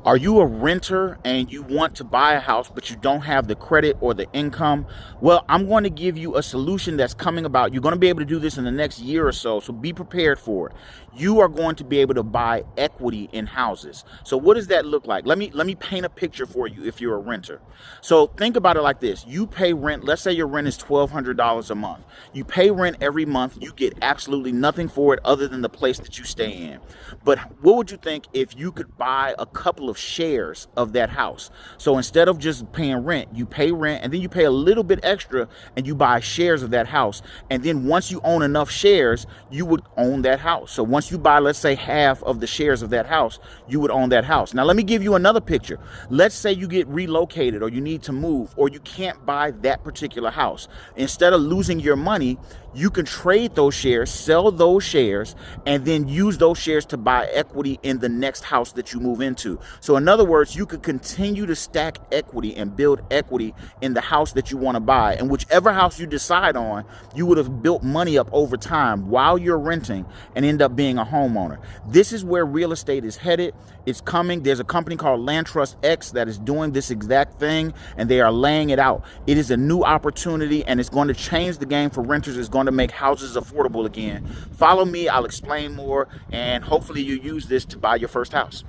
Are you a renter and you want to buy a house, but you don't have the credit or the income? Well, I'm going to give you a solution that's coming about. You're going to be able to do this in the next year or so be prepared for it. You are going to be able to buy equity in houses. So what does that look like? Let me paint a picture for you if you're a renter. So think about it like this. You pay rent. Let's say your rent is $1,200 a month. You pay rent every month. You get absolutely nothing for it other than the place that you stay in. But what would you think if you could buy a couple of shares of that house? So instead of just paying rent, you pay rent and then you pay a little bit extra and you buy shares of that house. And then once you own enough shares, you would own that house. So once you buy, let's say, half of the shares of that house, you would own that house. Now, let me give you another picture. Let's say you get relocated or you need to move or you can't buy that particular house. Instead of losing your money, you can trade those shares, sell those shares, and then use those shares to buy equity in the next house that you move into. So in other words, you could continue to stack equity and build equity in the house that you want to buy. And whichever house you decide on, you would have built money up over time while you're renting and end up being a homeowner. This is where real estate is headed. It's coming. There's a company called Land Trust X that is doing this exact thing, and they are laying it out. It is a new opportunity, and it's going to change the game for renters. It's going to make houses affordable again. Follow me. I'll explain more, and hopefully you use this to buy your first house.